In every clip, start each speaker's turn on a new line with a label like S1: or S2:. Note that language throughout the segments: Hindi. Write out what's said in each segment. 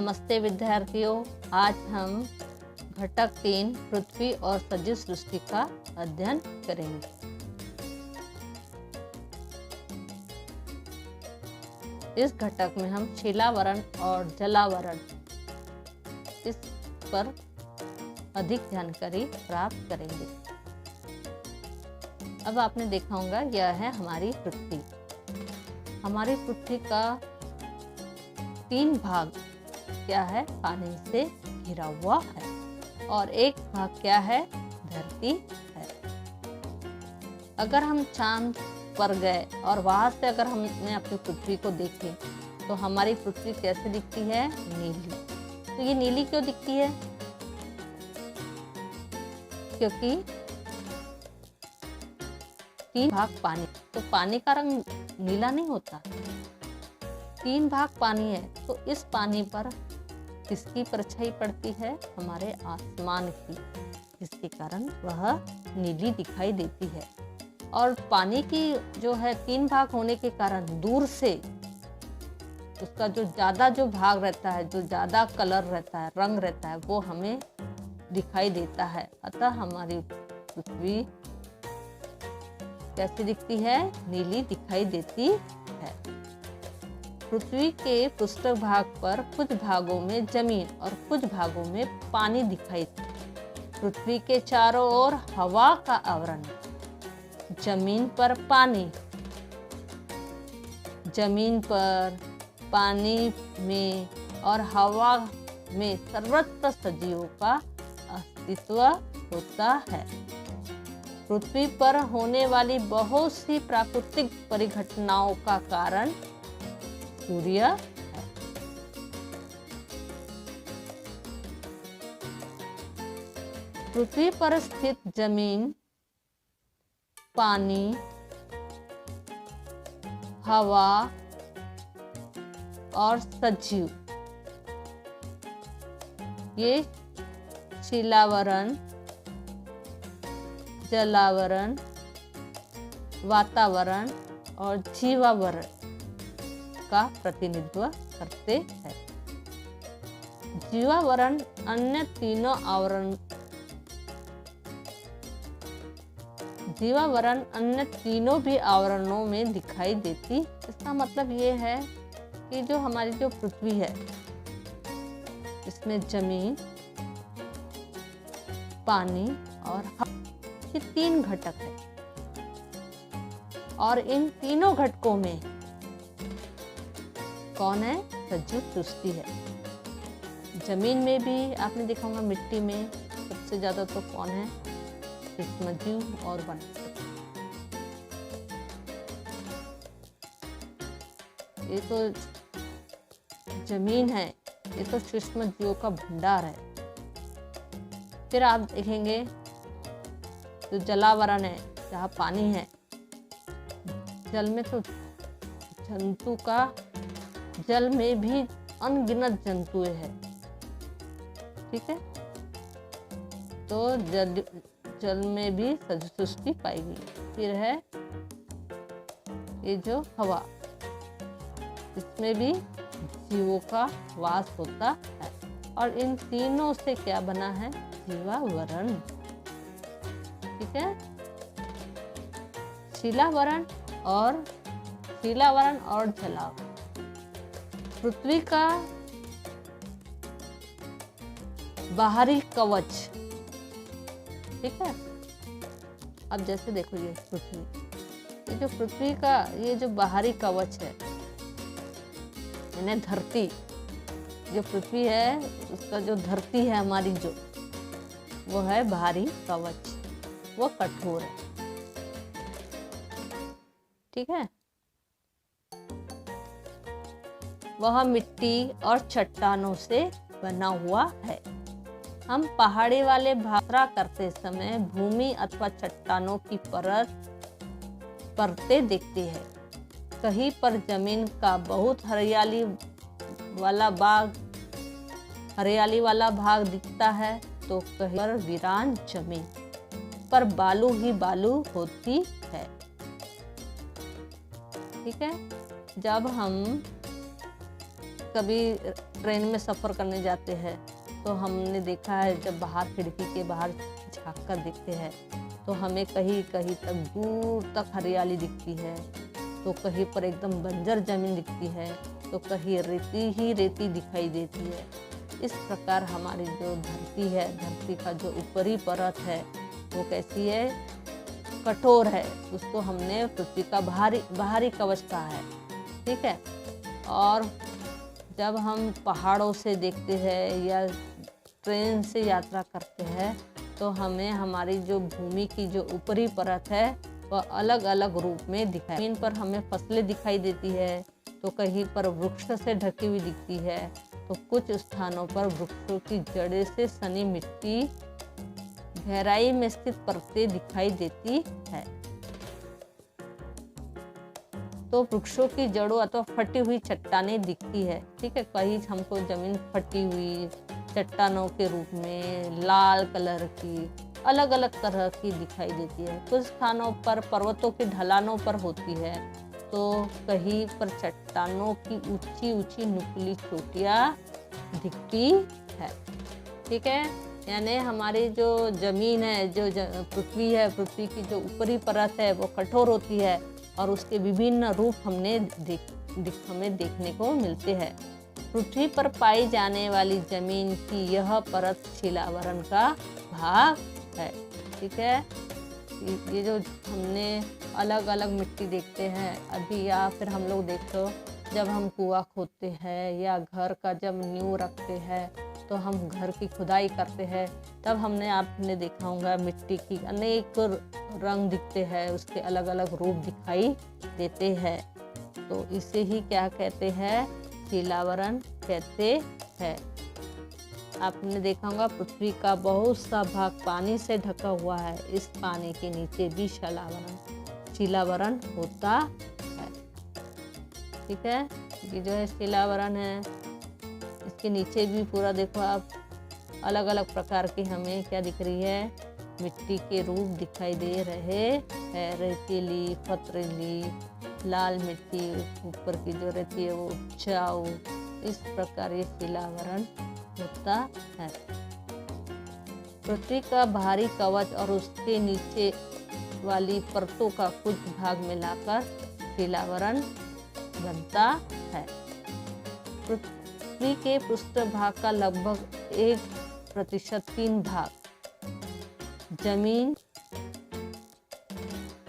S1: नमस्ते विद्यार्थियों, आज हम घटक 3 पृथ्वी और सजीव सृष्टि का अध्ययन करेंगे। इस घटक में हम शिलावरण और जलावरण इस पर अधिक जानकारी प्राप्त करेंगे। अब आपने देखा होगा, यह है हमारी पृथ्वी। हमारी पृथ्वी का 3 भाग क्या है, पानी से घिरा हुआ है और एक भाग क्या है, धरती है। अगर हम चांद पर गए और वहां से अगर हमने अपनी पृथ्वी को देखे तो हमारी पृथ्वी कैसे दिखती है, नीली। तो ये नीली क्यों दिखती है? क्योंकि 3 भाग पानी, तो पानी का रंग नीला नहीं होता। 3 भाग पानी है, तो इस पानी पर किसकी परछाई पड़ती है, हमारे आसमान की, जिसके कारण वह नीली दिखाई देती है। और पानी की जो है 3 भाग होने के कारण दूर से उसका जो ज़्यादा जो भाग रहता है, जो ज़्यादा कलर रहता है, रंग रहता है, वो हमें दिखाई देता है। अतः हमारी पृथ्वी कैसी दिखती है, नीली दिखाई देती है। पृथ्वी के पृष्ठभाग पर कुछ भागों में जमीन और कुछ भागों में पानी दिखाई देता। पृथ्वी के चारों ओर हवा का आवरण, जमीन पर पानी, जमीन पर पानी में और हवा में सर्वत्र सजीवों का अस्तित्व होता है। पृथ्वी पर होने वाली बहुत सी प्राकृतिक परिघटनाओं का कारण सूर्य है। पृथ्वी पर स्थित जमीन, पानी, हवा और सजीव, ये शिलावरण, जलावरण, वातावरण और जीवावरण का प्रतिनिधित्व करते हैं। जीवावरण अन्य तीनों आवरण, जीवावरण अन्य तीनों भी आवरणों में दिखाई देती। इसका मतलब ये है कि जो हमारी जो पृथ्वी है, इसमें जमीन, पानी और हवा, ये 3 घटक है। और इन तीनों घटकों में कौन है, सजीव सृष्टि है। जमीन में भी आपने देखा होगा, मिट्टी में सबसे ज्यादा तो कौन है, सूक्ष्मजीव और वनस्पति। ये तो जमीन है, ये तो सूक्ष्मजीवों का भंडार है। फिर आप देखेंगे जो जलावरण है, जहाँ पानी है, जल में तो जंतु का, जल में भी अनगिनत जंतु है, ठीक है। तो जल में भी सजीव सृष्टि पाई गई। फिर है ये जो हवा, इसमें भी जीवों का वास होता है। और इन तीनों से क्या बना है, जीवावरण, ठीक है। शिलावरण और जलावरण, पृथ्वी का बाहरी कवच, ठीक है। अब जैसे देखो, ये पृथ्वी, ये जो पृथ्वी का ये जो बाहरी कवच है, यानी धरती, जो पृथ्वी है उसका जो धरती है हमारी, जो वो है बाहरी कवच, वो कठोर है, ठीक है। वह मिट्टी और चट्टानों से बना हुआ है। हम पहाड़ी वाले यात्रा करते समय भूमि अथवा चट्टानों की परतें देखते हैं। कहीं पर जमीन का बहुत हरियाली वाला भाग दिखता है, तो कहीं पर वीरान जमीन पर बालू ही बालू होती है, ठीक है। जब हम कभी ट्रेन में सफ़र करने जाते हैं तो हमने देखा है, जब बाहर खिड़की के बाहर झाँक कर देखते हैं तो हमें कहीं कहीं तक दूर तक हरियाली दिखती है, तो कहीं पर एकदम बंजर ज़मीन दिखती है, तो कहीं रेती ही रेती दिखाई देती है। इस प्रकार हमारी जो धरती है, धरती का जो ऊपरी परत है वो कैसी है, कठोर है। उसको हमने पृथ्वी का बाहरी कवच कहा है, ठीक है। और जब हम पहाड़ों से देखते हैं या ट्रेन से यात्रा करते हैं तो हमें हमारी जो भूमि की जो ऊपरी परत है वह अलग अलग रूप में दिखाई। जमीन पर हमें फसलें दिखाई देती है, तो कहीं पर वृक्ष से ढकी हुई दिखती है, तो कुछ स्थानों पर वृक्षों की जड़ें से सनी मिट्टी गहराई में स्थित परतें दिखाई देती है। तो वृक्षों की जड़ों अथवा फटी हुई चट्टानें दिखती है, ठीक है। कहीं हमको जमीन फटी हुई चट्टानों के रूप में लाल कलर की अलग अलग तरह की दिखाई देती है। कुछ स्थानों पर पर्वतों के ढलानों पर होती है, तो कहीं पर चट्टानों की ऊंची ऊंची नुकीली चोटियाँ दिखती है, ठीक है। यानी हमारी जो जमीन है, जो पृथ्वी है, पृथ्वी की जो ऊपरी परत है वो कठोर होती है और उसके विभिन्न रूप हमें देखने को मिलते हैं। पृथ्वी पर पाई जाने वाली जमीन की यह परत शिलावरण का भाग है, ठीक है। ये जो हमने अलग अलग मिट्टी देखते हैं अभी, या फिर हम लोग देखो जब हम कुआं खोदते हैं या घर का जब नींव रखते हैं तो हम घर की खुदाई करते हैं, तब आपने देखा होगा मिट्टी की अनेक रंग दिखते हैं, उसके अलग अलग रूप दिखाई देते हैं। तो इसे ही क्या कहते हैं, शिलावरण कहते हैं। आपने देखा होगा पृथ्वी का बहुत सा भाग पानी से ढका हुआ है, इस पानी के नीचे भी शिलावरण होता है, ठीक है। ये जो है शिलावरण है, इसके नीचे भी पूरा देखो आप अलग अलग प्रकार की हमें क्या दिख रही है, मिट्टी के रूप दिखाई दे रहे हैं। रेतीली, पथरीली, लाल मिट्टी, ऊपर की जो रहती है वो उपजाऊ, इस प्रकार ये शिलावरण होता है। पृथ्वी का बाहरी कवच और उसके नीचे वाली परतों का कुछ भाग मिलाकर शिलावरण बनता है। पृथ्वी के पृष्ठभाग का लगभग 1% 3 भाग जमीन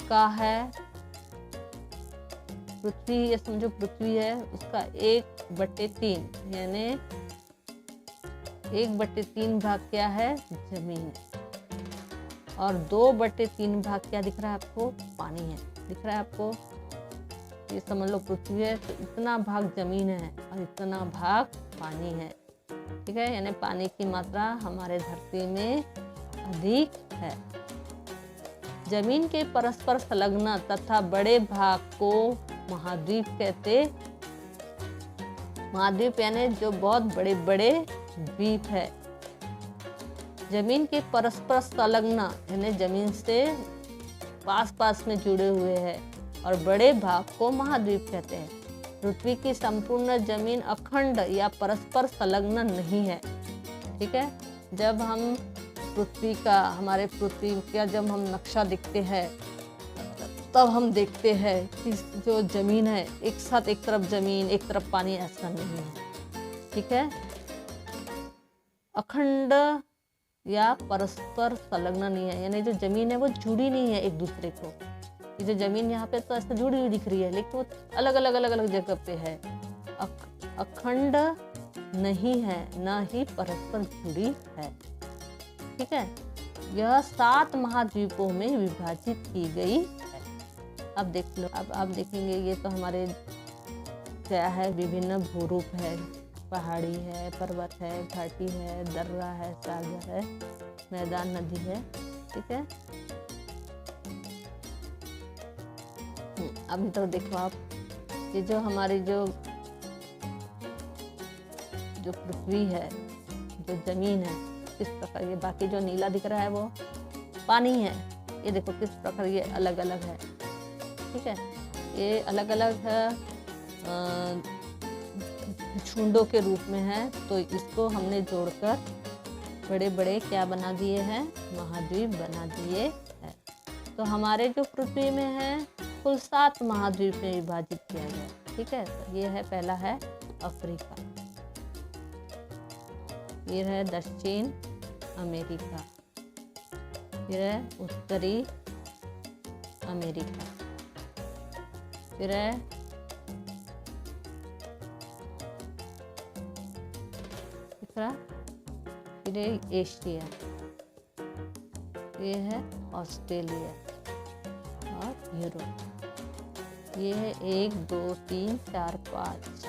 S1: का है। पृथ्वी, ये समझो पृथ्वी है, उसका 1/3 यानी 1/3 भाग क्या है, जमीन, और 2/3 भाग क्या दिख रहा है आपको, पानी है, दिख रहा है आपको। ये समझ लो पृथ्वी है तो इतना भाग जमीन है और इतना भाग पानी है, ठीक है। यानी पानी की मात्रा हमारे धरती में अधिक है। जमीन के परस्पर संलग्न तथा बड़े भाग को महाद्वीप कहते। महाद्वीप यानी जो बहुत बड़े बड़े द्वीप है। जमीन के परस्पर संलग्न यानी जमीन से पास पास में जुड़े हुए हैं और बड़े भाग को महाद्वीप कहते हैं। पृथ्वी की संपूर्ण जमीन अखंड या परस्पर संलग्न नहीं है, ठीक है। जब हम हमारे पृथ्वी का जब हम नक्शा देखते हैं तब हम देखते हैं कि जो जमीन है एक साथ एक तरफ जमीन एक तरफ पानी, ऐसा नहीं है, ठीक है। अखंड या परस्पर संलग्न नहीं है, यानी जो जमीन है वो जुड़ी नहीं है एक दूसरे को। ये जो जमीन यहाँ पे तो ऐसे जुड़ी हुई दिख रही है, लेकिन वो अलग अलग जगह पे है। अखंड नहीं है, ना ही परस्पर जुड़ी है, ठीक है। यह 7 महाद्वीपों में विभाजित की गई है। अब देख लो, अब आप देखेंगे ये तो हमारे क्या है, विभिन्न भूरूप है, पहाड़ी है, पर्वत है, घाटी है, दर्रा है, सागर है, मैदान, नदी है, ठीक है। अभी तो देखो आप, ये जो हमारी जो पृथ्वी है, जो जमीन है, किस प्रकार ये बाकी जो नीला दिख रहा है वो पानी है। ये देखो किस प्रकार ये अलग अलग है, ठीक है। ये अलग अलग है झुंडों के रूप में है, तो इसको हमने जोड़कर बड़े बड़े क्या बना दिए हैं, महाद्वीप बना दिए हैं। तो हमारे जो पृथ्वी में है कुल 7 महाद्वीप में विभाजित किया गया। ठीक है, तो ये है, पहला है अफ्रीका, ये है दक्षिण अमेरिका, फिर है उत्तरी अमेरिका, फिर है दूसरा, फिर है एशिया, ये है ऑस्ट्रेलिया और यूरोप। ये है 1 2 3 4 5।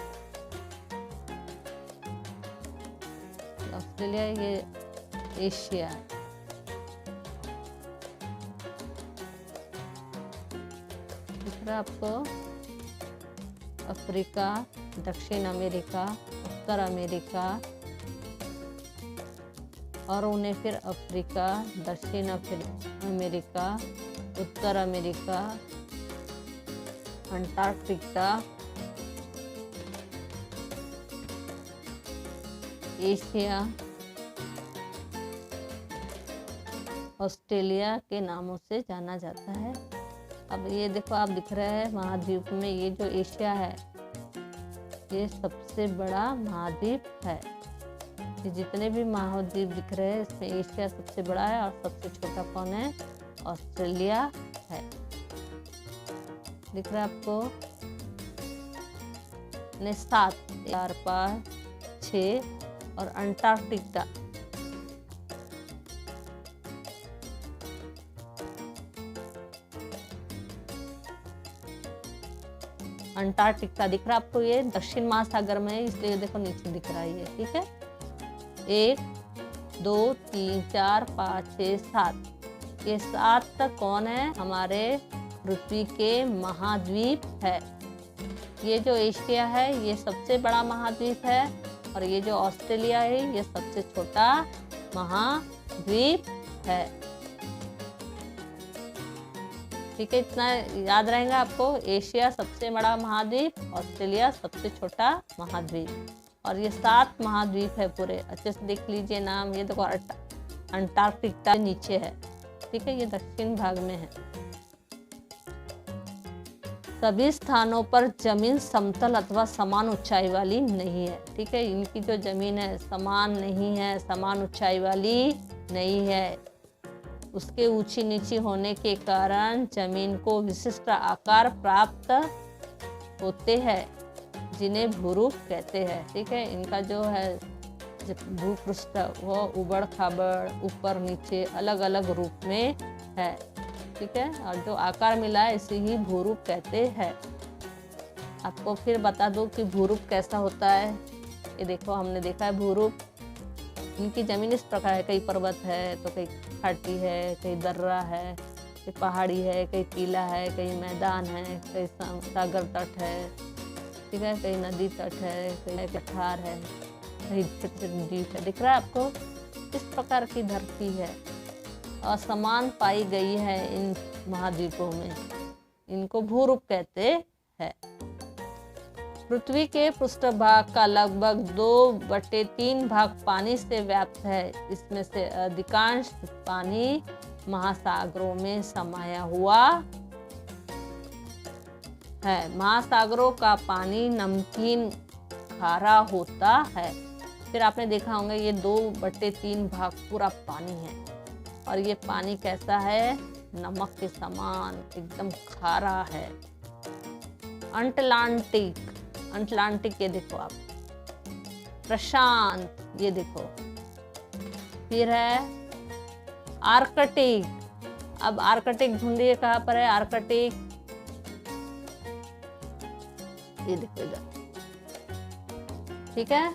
S1: ऑस्ट्रेलिया, ये एशिया है। दूसरा आपको अफ्रीका, दक्षिण अमेरिका, उत्तर अमेरिका, और उन्हें फिर अफ्रीका, दक्षिण अमेरिका, उत्तर अमेरिका, अंटार्कटिका, एशिया, ऑस्ट्रेलिया के नामों से जाना जाता है। अब ये देखो, आप दिख रहे हैं महाद्वीप में, ये जो एशिया है ये सबसे बड़ा महाद्वीप है। ये जितने भी महाद्वीप दिख रहे हैं इसमें एशिया सबसे बड़ा है, और सबसे छोटा कौन है, ऑस्ट्रेलिया है। दिख रहा है आपको, 7 4 5 6, और अंटार्कटिका अंटार्कटिका दिख रहा है आपको, ये दक्षिण महासागर में है, इसलिए देखो नीचे दिख रहा है ये। ठीक है, 1 2 3 4 5 6 7, ये 7 तक कौन है, हमारे पृथ्वी के महाद्वीप है। ये जो एशिया है ये सबसे बड़ा महाद्वीप है, और ये जो ऑस्ट्रेलिया है ये सबसे छोटा महाद्वीप है। ठीक है, इतना याद रहेगा आपको, एशिया सबसे बड़ा महाद्वीप, ऑस्ट्रेलिया सबसे छोटा महाद्वीप, और ये 7 महाद्वीप है पूरे। अच्छे से देख लीजिए नाम, ये देखो अंटार्कटिका नीचे है। ठीक है, ये दक्षिण भाग में है। सभी स्थानों पर जमीन समतल अथवा समान ऊंचाई वाली नहीं है। ठीक है, इनकी जो जमीन है समान नहीं है, समान ऊंचाई वाली नहीं है। उसके ऊंची नीची होने के कारण जमीन को विशिष्ट आकार प्राप्त होते हैं, जिन्हें भूरूप कहते हैं। ठीक है, इनका जो है भूपृष्ठ वो उबड़ खाबड़, ऊपर नीचे अलग अलग रूप में है। ठीक है, और जो आकार मिला है इसे ही भूरूप कहते हैं। आपको फिर बता दूं कि भूरूप कैसा होता है। ये देखो, हमने देखा है भूरूप, इनकी जमीन इस प्रकार है, कई पर्वत है तो कई खाटी है, कई दर्रा है, कई पहाड़ी है, कई टीला है, कई मैदान है, कई सागर तट है। ठीक है, कई नदी तट है, कई पठार है, कई छोटे द्वीप है। दिख रहा है आपको, इस प्रकार की धरती है, असमान पाई गई है इन महाद्वीपों में, इनको भूरूप कहते हैं। पृथ्वी के पृष्ठभाग का लगभग 2/3 भाग पानी से व्याप्त है। इसमें से अधिकांश पानी महासागरों में समाया हुआ है। महासागरों का पानी नमकीन खारा होता है। फिर आपने देखा होगा ये 2/3 भाग पूरा पानी है, और ये पानी कैसा है, नमक के समान एकदम खारा है। अटलांटिक ये देखो आप, प्रशांत ये देखो, फिर है आर्कटिक। अब आर्कटिक ढूंढिए कहाँ पर है आर्कटिक, ये देखो इधर। ठीक है,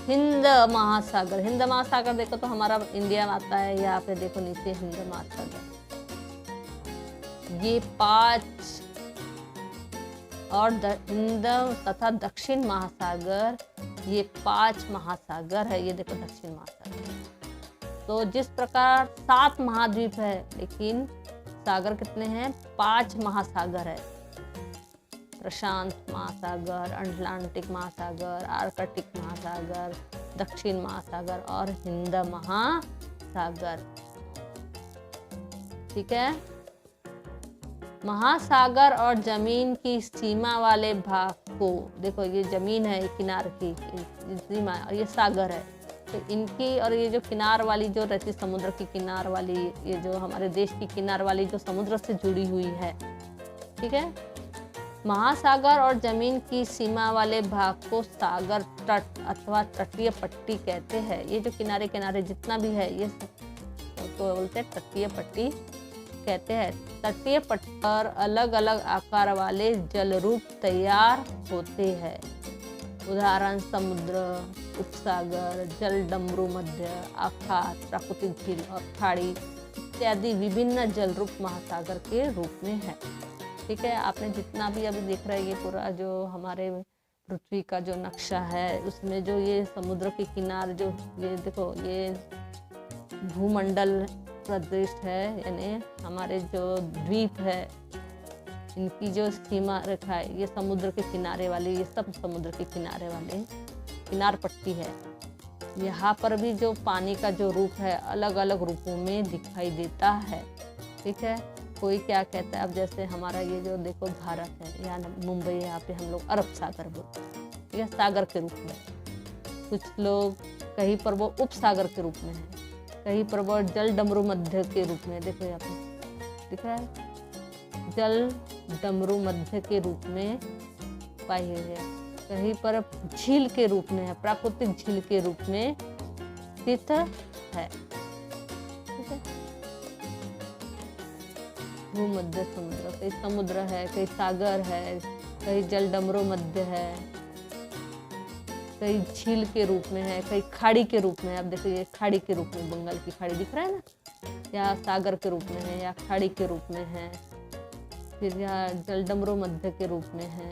S1: हिंद महासागर, हिंद महासागर देखो तो हमारा इंडिया में आता है, यहाँ पे देखो नीचे हिंद महासागर। ये 5 और हिंद तथा दक्षिण महासागर, ये 5 महासागर है। ये देखो दक्षिण महासागर। तो जिस प्रकार 7 महाद्वीप है, लेकिन सागर कितने हैं, 5 महासागर है। प्रशांत महासागर, अटलांटिक महासागर, आर्कटिक महासागर, दक्षिण महासागर और हिंद महासागर। ठीक है। महासागर और जमीन की सीमा वाले भाग को देखो, ये जमीन है किनार की सीमा और ये सागर है, तो इनकी और ये जो किनार वाली जो रहती समुद्र की किनार वाली, ये जो हमारे देश की किनार वाली जो समुद्र से जुड़ी हुई है। ठीक है। महासागर और जमीन की सीमा वाले भाग को सागर तट अथवा तटीय पट्टी कहते हैं। ये जो किनारे किनारे जितना भी है ये तो बोलते हैं तटीय पट्टी कहते हैं। तटीय पट्टी पर अलग अलग आकार वाले जल रूप तैयार होते हैं। उदाहरण समुद्र, उपसागर, जल डमरू मध्य, आखात, प्राकृतिक झील और खाड़ी इत्यादि विभिन्न जल रूप महासागर के रूप में है। ठीक है। आपने जितना भी अभी देख रहे हैं ये पूरा जो हमारे पृथ्वी का जो नक्शा है उसमें जो ये समुद्र के किनारे जो ये देखो ये भूमंडल प्रदेश है, यानी हमारे जो द्वीप है इनकी जो सीमा रेखा है ये समुद्र के किनारे वाली, ये सब समुद्र के किनारे वाले किनार पट्टी है। यहाँ पर भी जो पानी का जो रूप है अलग अलग रूपों में दिखाई देता है। ठीक है। कोई क्या कहता है, अब जैसे हमारा ये जो देखो भारत है, यहाँ मुंबई, यहाँ पे हम लोग अरब सागर बोलते हैं। ठीक है, सागर के रूप में। कुछ लोग कहीं पर वो उपसागर के रूप में है, कहीं पर वो जल डमरू मध्य के रूप में, देखो यहाँ पे दिख रहा है जल डमरू मध्य के रूप में पाई हुई है, कहीं पर झील के रूप में है, प्राकृतिक झील के रूप में स्थित है। ठीक है। भूमध्य समुद्र, कहीं समुद्र है, कहीं सागर है, कहीं जल डमरू मध्य है, कहीं झील के रूप में है, कहीं खाड़ी के रूप में है। अब देखो ये खाड़ी के रूप में बंगाल की खाड़ी दिख रहा है ना, या सागर के रूप में है, या खाड़ी के रूप में है, फिर यहाँ जलडमरू मध्य के रूप में है।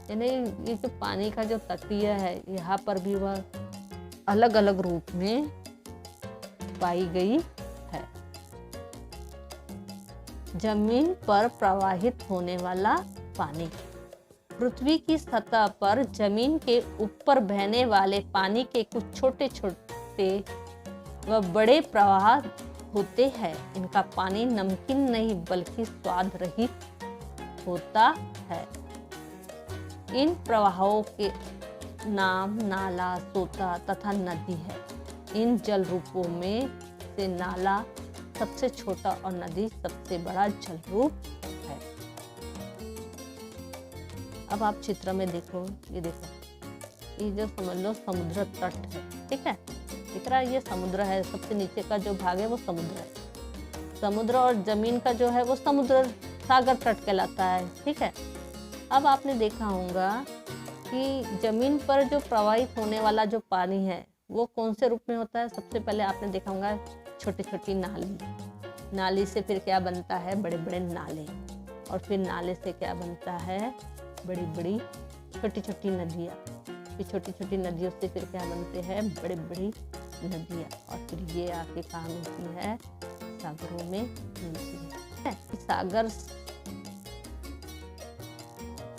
S1: यानी ये जो पानी का जो तटीय है यहाँ पर भी वह अलग अलग रूप में पाई गई है। जमीन पर प्रवाहित होने वाला पानी। पृथ्वी की सतह पर जमीन के ऊपर बहने वाले पानी के कुछ छोटे छोटे व बड़े प्रवाह होते हैं। इनका पानी नमकीन नहीं बल्कि स्वाद रहित होता है। इन प्रवाहों के नाम नाला, सोता तथा नदी है। इन जल रूपों में से नाला सबसे छोटा और नदी सबसे बड़ा जल रूप है। अब आप चित्र में देखो, ये देखो, ये जो समझ लो समुद्र तट है। ठीक है, दिख रहा है ये समुद्र है, सबसे नीचे का जो भाग है वो समुद्र है। समुद्र और जमीन का जो है वो समुद्र सागर तट कहलाता है। ठीक है। अब आपने देखा होगा कि जमीन पर जो प्रवाहित होने वाला जो पानी है वो कौन से रूप में होता है। सबसे पहले आपने देखा होगा छोटी छोटी नाली, नाली से फिर क्या बनता है, बड़े बड़े नाले, और फिर नाले से क्या बनता है, बड़ी बड़ी छोटी छोटी नदियाँ, फिर छोटी छोटी नदियों से फिर क्या बनते हैं, बड़ी बड़ी नदियाँ, और फिर ये आके कहाँ मिलती है, सागरों में मिलती है। सागर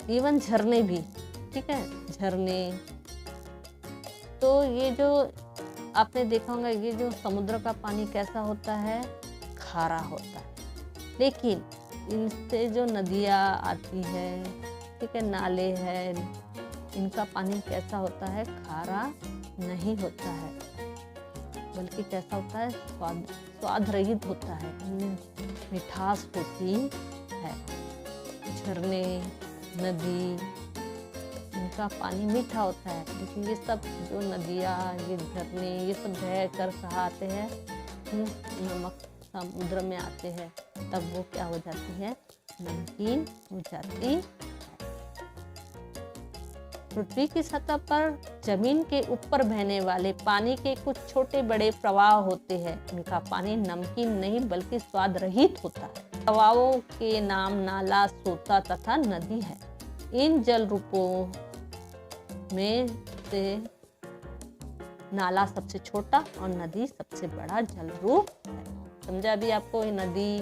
S1: इवन झरने भी, ठीक है, झरने। तो ये जो आपने देखा होगा ये जो समुद्र का पानी कैसा होता है, खारा होता है। लेकिन इनसे जो नदियाँ आती है, ठीक है, नाले हैं, इनका पानी कैसा होता है, खारा नहीं होता है, बल्कि कैसा होता है, स्वाद रहित होता है, इनमें मिठास होती है। झरने, नदी, इनका पानी मीठा होता है, लेकिन ये सब जो नदियाँ, ये झरने, ये सब बह कर कहाँ आते हैं, नमक समुद्र में आते हैं, तब वो क्या हो जाती है, नमकीन हो जाती है। पृथ्वी की सतह पर जमीन के ऊपर बहने वाले पानी के कुछ छोटे बड़े प्रवाह होते हैं। इनका पानी नमकीन नहीं बल्कि स्वाद रहित होता है। प्रवाहों के नाम नाला, सोता तथा नदी है। इन जल रूपों में से नाला सबसे छोटा और नदी सबसे बड़ा जल रूप है। समझा अभी आपको, ये नदी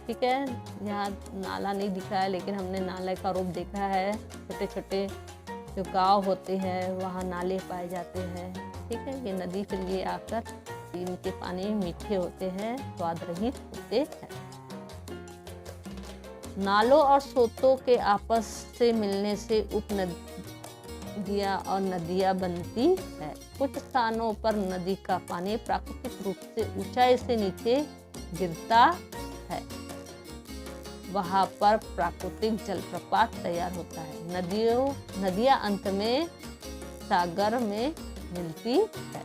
S1: ठीक है, यहाँ नाला नहीं दिखा है लेकिन हमने नाले का रूप देखा है। छोटे छोटे जो गांव होते हैं वहाँ नाले पाए जाते हैं। ठीक है, ये नदी फिर ये आकर इनके पानी मीठे होते हैं, स्वाद रहित होते हैं। नालों और सोतों के आपस से मिलने से उपनदियाँ और नदियाँ बनती है। कुछ स्थानों पर नदी का पानी प्राकृतिक रूप से ऊंचाई से नीचे गिरता है, वहाँ पर प्राकृतिक जलप्रपात तैयार होता है। नदियाँ अंत में सागर में मिलती है।